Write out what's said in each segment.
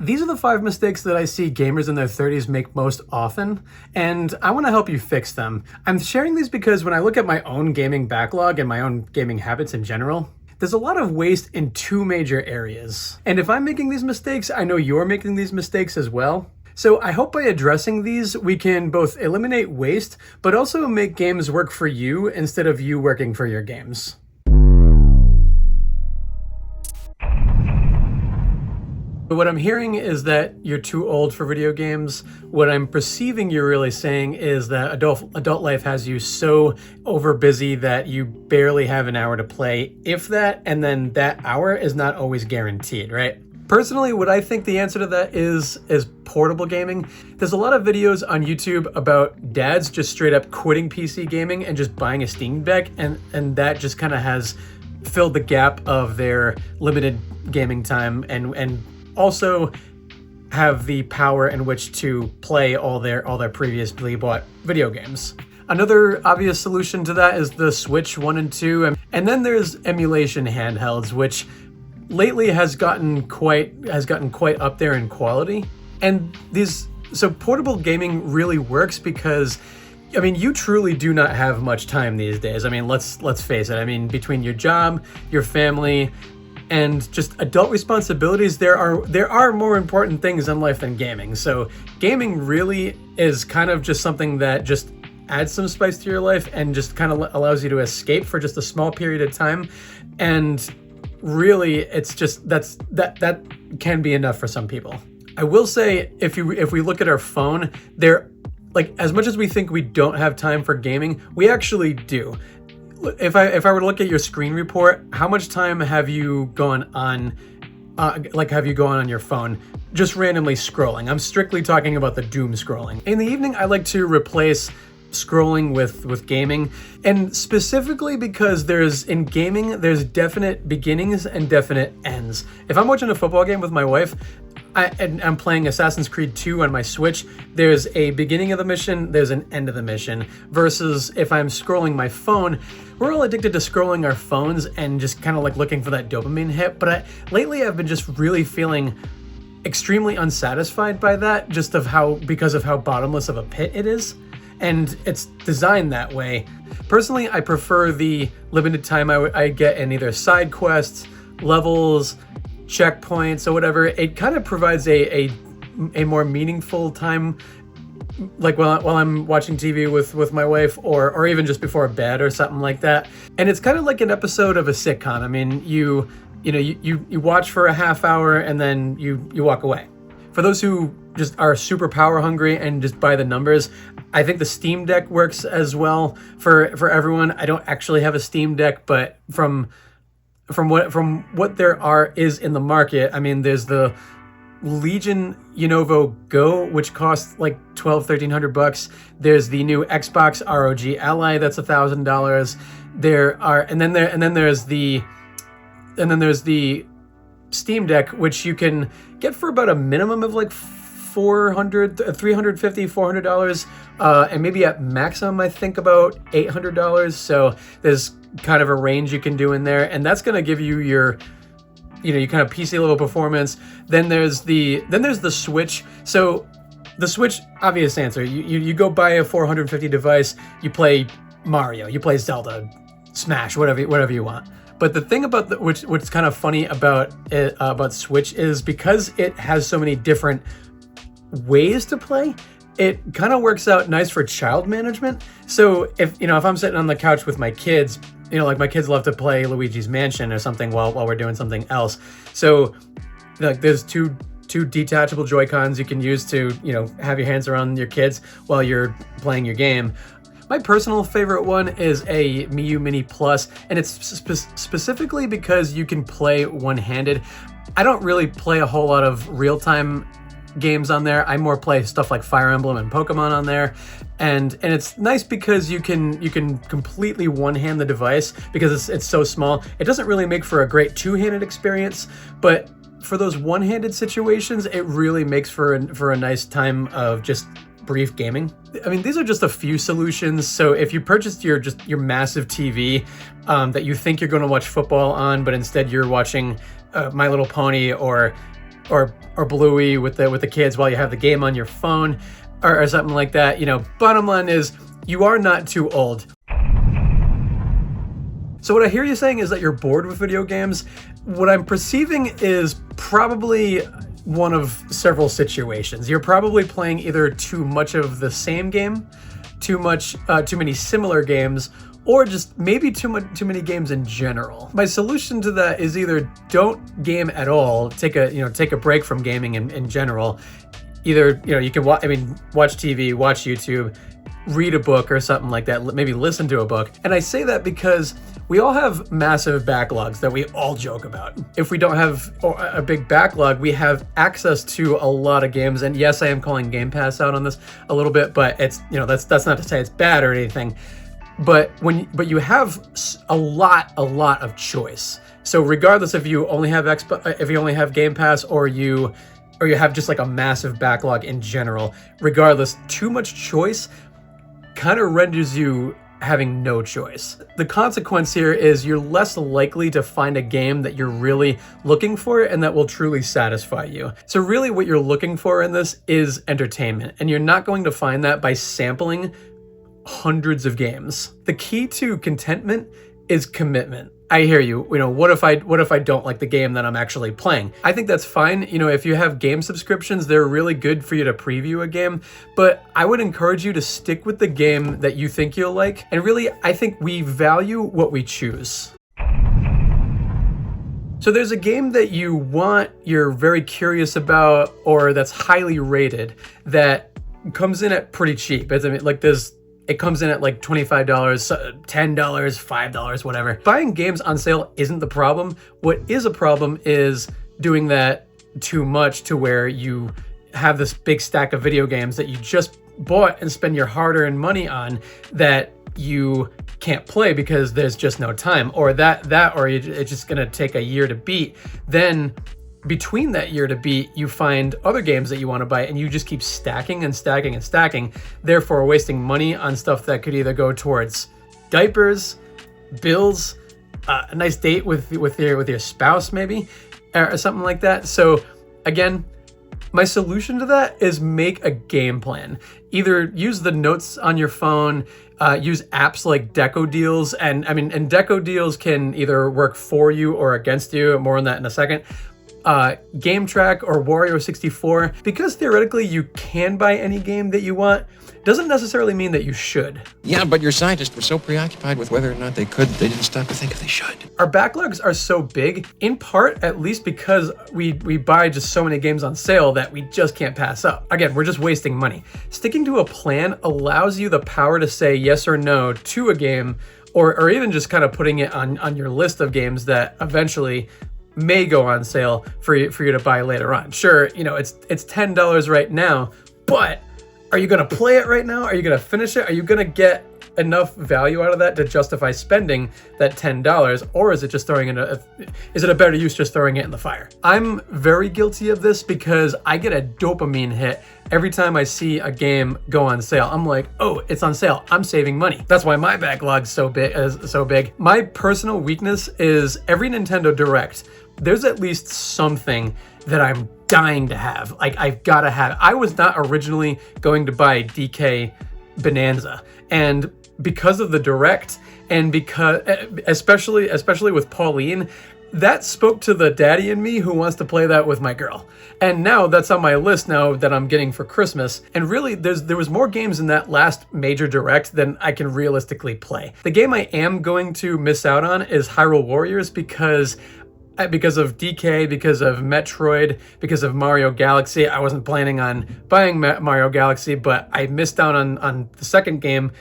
These are the 5 mistakes that I see gamers in their 30s make most often, and I want to help you fix them. I'm sharing these because when I look at my own gaming backlog and my own gaming habits in general, there's a lot of waste in 2 major areas. And if I'm making these mistakes, I know you're making these mistakes as well. So I hope by addressing these, we can both eliminate waste, but also make games work for you instead of you working for your games. What I'm hearing is that you're too old for video games. What I'm perceiving you're really saying is that adult life has you so over busy that you barely have an hour to play, if that, and then that hour is not always guaranteed, right? Personally, what I think the answer to that is portable gaming. There's a lot of videos on YouTube about dads just straight up quitting PC gaming and just buying a Steam Deck, and that just kind of has filled the gap of their limited gaming time and also have the power in which to play all their previously bought video games. Another obvious solution to that is the Switch 1 and 2, and then there's emulation handhelds, which lately has gotten quite up there in quality. And so portable gaming really works because, I mean, you truly do not have much time these days. I mean, let's face it. I mean, between your job, your family, and just adult responsibilities, there are more important things in life than gaming. So gaming really is kind of just something that just adds some spice to your life and just kind of allows you to escape for just a small period of time. And really, it's just that can be enough for some people. I will say, if we look at our phone, as much as we think we don't have time for gaming, we actually do. If I were to look at your screen report, how much time have you gone on your phone just randomly scrolling? I'm strictly talking about the doom scrolling. In the evening, I like to replace scrolling with gaming, and specifically because in gaming there's definite beginnings and definite ends. If I'm watching a football game with my wife, I'm playing Assassin's Creed 2 on my Switch, there's a beginning of the mission, there's an end of the mission, versus if I'm scrolling my phone, we're all addicted to scrolling our phones and just kind of like looking for that dopamine hit. But lately I've been just really feeling extremely unsatisfied by that, because of how bottomless of a pit it is. And it's designed that way. Personally, I prefer the limited time I get in either side quests, levels, checkpoints, or whatever. It kind of provides a more meaningful time, like while I'm watching TV with my wife, or even just before bed or something like that. And it's kind of like an episode of a sitcom. I mean, you watch for a half hour and then you walk away. For those who just are super power hungry and just buy the numbers, I think the Steam Deck works as well for everyone. I don't actually have a Steam Deck, but from what there is in the market, I mean, there's the Legion Lenovo Go, which costs like $1,200-1,300. There's the new Xbox ROG Ally that's $1,000. And then there's the Steam Deck, which you can get for about a minimum of like $350, $400, and maybe at maximum, I think about $800. So there's kind of a range you can do in there, and that's going to give you your kind of PC level performance. Then there's the Switch. So the Switch, obvious answer. You go buy a $450 device, you play Mario, you play Zelda, Smash, whatever you want. But the thing about what's kind of funny about Switch is because it has so many different ways to play, it kind of works out nice for child management. So if I'm sitting on the couch with my kids, like my kids love to play Luigi's Mansion or something while we're doing something else. So like there's two detachable Joy-Cons you can use to have your hands around your kids while you're playing your game. My personal favorite one is a Miyoo Mini Plus, and it's specifically because you can play one-handed. I don't really play a whole lot of real-time games on there. I more play stuff like Fire Emblem and Pokemon on there, and it's nice because you can completely one-hand the device because it's so small. It doesn't really make for a great two-handed experience, but for those one-handed situations, it really makes for a nice time of just brief gaming. I mean, these are just a few solutions. So if you purchased your massive TV that you think you're going to watch football on, but instead you're watching My Little Pony or or Bluey with the kids while you have the game on your phone or something like that. You know, bottom line is you are not too old. So what I hear you saying is that you're bored with video games. What I'm perceiving is probably one of several situations. You're probably playing either too much of the same game, too many similar games, or just maybe too many games in general. My solution to that is either don't game at all, take a break from gaming in general. Either, you can watch TV, watch YouTube, read a book or something like that, maybe listen to a book. And I say that because we all have massive backlogs that we all joke about. If we don't have a big backlog, we have access to a lot of games. And yes, I am calling Game Pass out on this a little bit, but it's, that's not to say it's bad or anything. But you have a lot of choice. So regardless if you only have Game Pass or you have just like a massive backlog in general, regardless, too much choice kind of renders you having no choice. The consequence here is you're less likely to find a game that you're really looking for and that will truly satisfy you. So really what you're looking for in this is entertainment, and you're not going to find that by sampling hundreds of games. The key to contentment is commitment. I hear you. What if I don't like the game that I'm actually playing? I think that's fine. If you have game subscriptions, they're really good for you to preview a game, but I would encourage you to stick with the game that you think you'll like. And really, I think we value what we choose. So there's a game that you're very curious about, or that's highly rated, that comes in at pretty cheap. It comes in at like $25, $10, $5, whatever. Buying games on sale isn't the problem. What is a problem is doing that too much to where you have this big stack of video games that you just bought and spend your hard-earned money on that you can't play because there's just no time, or it's just gonna take a year to beat. Then between that year to beat, you find other games that you want to buy, and you just keep stacking and stacking and stacking, therefore wasting money on stuff that could either go towards diapers, bills, a nice date with your spouse maybe, or something like that. So again, my solution to that is make a game plan. Either use the notes on your phone, use apps like Deco Deals, and Deco Deals can either work for you or against you. More on that in a second. Game Track or Wario 64, because theoretically you can buy any game that you want, doesn't necessarily mean that you should. Yeah, but your scientists were so preoccupied with whether or not they could, they didn't stop to think if they should. Our backlogs are so big, in part at least because we buy just so many games on sale that we just can't pass up. Again, we're just wasting money. Sticking to a plan allows you the power to say yes or no to a game, or even just kind of putting it on your list of games that eventually may go on sale for you to buy later on. Sure, it's $10 right now, but are you going to play it right now? Are you going to finish it? Are you going to get enough value out of that to justify spending that $10, or is it just is it a better use just throwing it in the fire? I'm very guilty of this because I get a dopamine hit every time I see a game go on sale. I'm like, oh, it's on sale, I'm saving money. That's why my backlog's so big. My personal weakness is every Nintendo Direct, there's at least something that I'm dying to have. Like, I've got to have. I was not originally going to buy DK Bonanza, and because of the Direct, and because especially with Pauline, that spoke to the daddy in me who wants to play that with my girl. And now that's on my list now that I'm getting for Christmas. And really, there was more games in that last major Direct than I can realistically play. The game I am going to miss out on is Hyrule Warriors because of DK, because of Metroid, because of Mario Galaxy. I wasn't planning on buying Mario Galaxy, but I missed out on the second game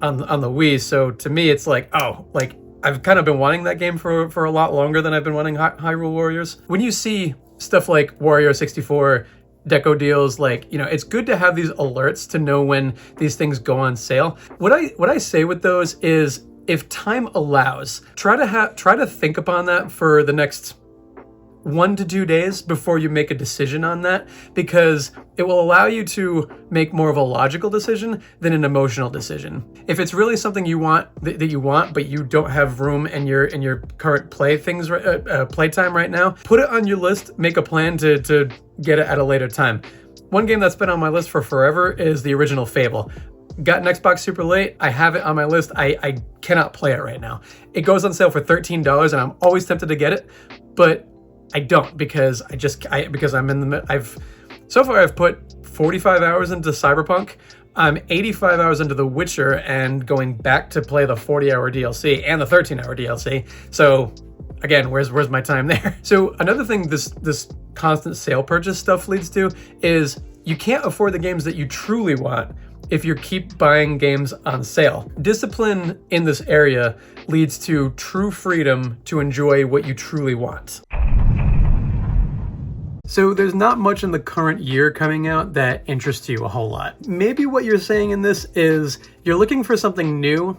on the Wii. So to me, it's like, oh, like I've kind of been wanting that game for a lot longer than I've been wanting Hyrule Warriors. When you see stuff like Wario 64, Deco Deals, like, it's good to have these alerts to know when these things go on sale. What I say with those is, if time allows, try to think upon that for the next 1 to 2 days before you make a decision on that, because it will allow you to make more of a logical decision than an emotional decision. If it's really something you want that you want, but you don't have room in your current playtime right now, put it on your list. Make a plan to get it at a later time. One game that's been on my list for forever is the original Fable. Got an Xbox super late. I have it on my list. I cannot play it right now. It goes on sale for $13, and I'm always tempted to get it, but I don't because I'm in the so far I've put 45 hours into Cyberpunk. I'm 85 hours into The Witcher and going back to play the 40-hour DLC and the 13-hour DLC. So again, where's my time there? So another thing this constant sale purchase stuff leads to is you can't afford the games that you truly want if you keep buying games on sale. Discipline in this area leads to true freedom to enjoy what you truly want. So there's not much in the current year coming out that interests you a whole lot. Maybe what you're saying in this is you're looking for something new,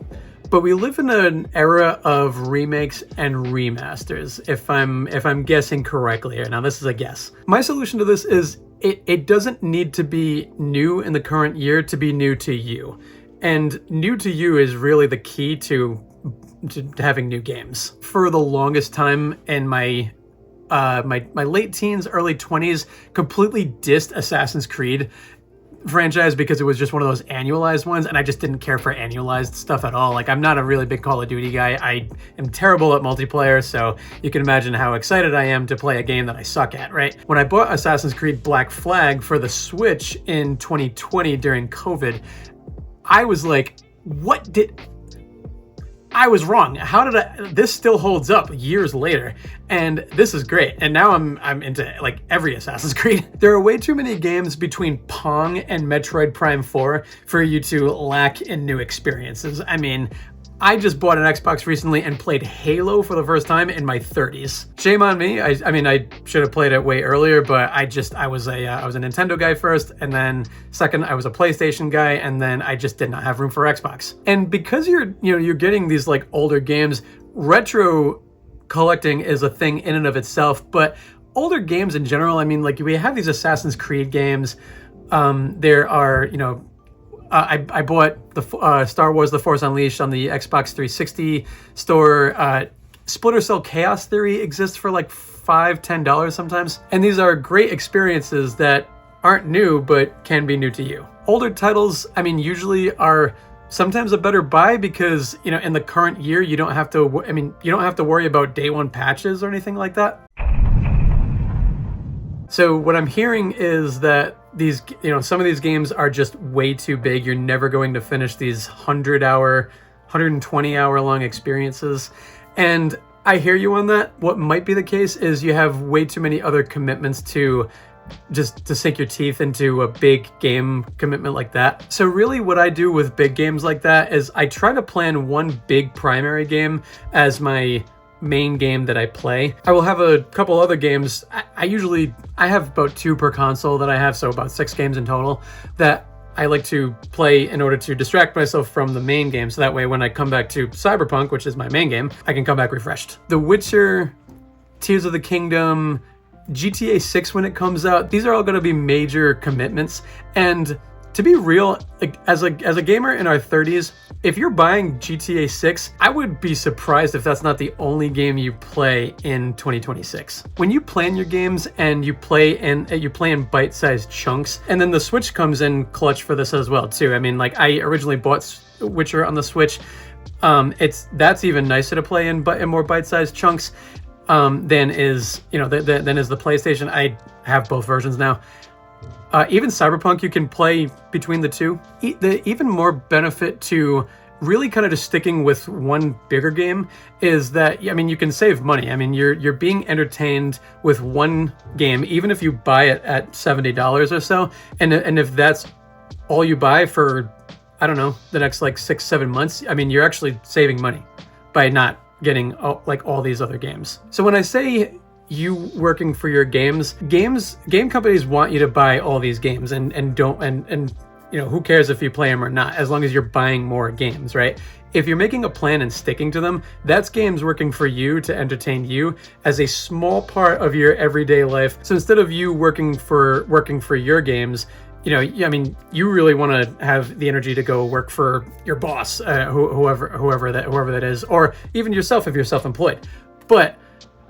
but we live in an era of remakes and remasters, if I'm guessing correctly here. Now this is a guess. My solution to this is it doesn't need to be new in the current year to be new to you. And new to you is really the key to having new games. For the longest time in my late teens, early 20s, completely dissed Assassin's Creed franchise because it was just one of those annualized ones, and I just didn't care for annualized stuff at all. Like, I'm not a really big Call of Duty guy. I am terrible at multiplayer, so you can imagine how excited I am to play a game that I suck at, right? When I bought Assassin's Creed Black Flag for the Switch in 2020 during COVID, I was like, I was wrong. How did this still holds up years later, and this is great. And now I'm into like every Assassin's Creed. There are way too many games between Pong and Metroid Prime 4 for you to lack in new experiences. I mean, I just bought an Xbox recently and played Halo for the first time in my 30s. Shame on me. I mean, I should have played it way earlier, but I was a Nintendo guy first, and then second, I was a PlayStation guy, and then I just did not have room for Xbox. And because you're getting these like older games, retro collecting is a thing in and of itself, but older games in general, I mean, like we have these Assassin's Creed games. There are, I bought the Star Wars The Force Unleashed on the Xbox 360 store. Splinter Cell Chaos Theory exists for like $5-10 sometimes. And these are great experiences that aren't new, but can be new to you. Older titles, I mean, usually are sometimes a better buy because, in the current year, you don't have to worry about day one patches or anything like that. So what I'm hearing is that these, some of these games are just way too big. You're never going to finish these 100-hour, 120-hour long experiences. And I hear you on that. What might be the case is you have way too many other commitments to sink your teeth into a big game commitment like that. So really what I do with big games like that is I try to plan one big primary game as my main game that I play. I will have a couple other games. I have about 2 per console that I have, so about 6 games in total that I like to play in order to distract myself from the main game. So that way when I come back to Cyberpunk, which is my main game, I can come back refreshed. The Witcher, Tears of the Kingdom, GTA 6 when it comes out, these are all going to be major commitments. And to be real, like, as a gamer in our 30s, if you're buying GTA 6, I would be surprised if that's not the only game you play in 2026. When you plan your games and you play in bite-sized chunks, and then the Switch comes in clutch for this as well too. I mean, like, I originally bought Witcher on the Switch. That's even nicer to play in more bite-sized chunks than is the PlayStation. I have both versions now. Even Cyberpunk, you can play between the two. The even more benefit to really kind of just sticking with one bigger game is that, I mean, you can save money. I mean, you're being entertained with one game, even if you buy it at $70 or so. And if that's all you buy for, I don't know, the next like 6-7 months, I mean, you're actually saving money by not getting all these other games. So when I say you working for your game companies want you to buy all these games and you know, who cares if you play them or not, as long as you're buying more games, right? If you're making a plan and sticking to them, that's games working for you to entertain you as a small part of your everyday life. So instead of you working for your games, you know, I mean, you really want to have the energy to go work for your boss, whoever that is, or even yourself if you're self-employed. But,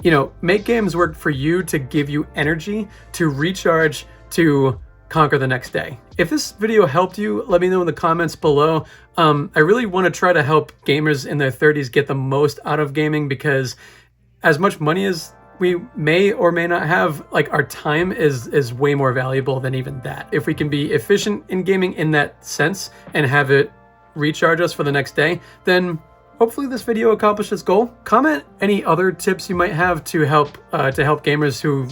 you know, make games work for you to give you energy, to recharge, to conquer the next day. If this video helped you, let me know in the comments below. I really want to try to help gamers in their 30s get the most out of gaming, because as much money as we may or may not have, like, our time is way more valuable than even that. If we can be efficient in gaming in that sense and have it recharge us for the next day, then hopefully this video accomplished its goal. Comment any other tips you might have to help gamers who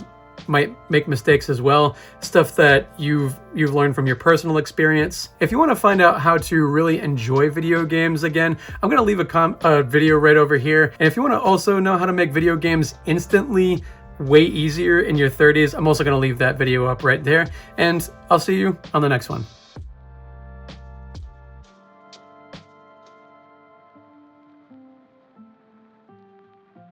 might make mistakes as well, stuff that you've learned from your personal experience. If you want to find out how to really enjoy video games again, I'm going to leave a video right over here. And if you want to also know how to make video games instantly way easier in your 30s, I'm also going to leave that video up right there. And I'll see you on the next one.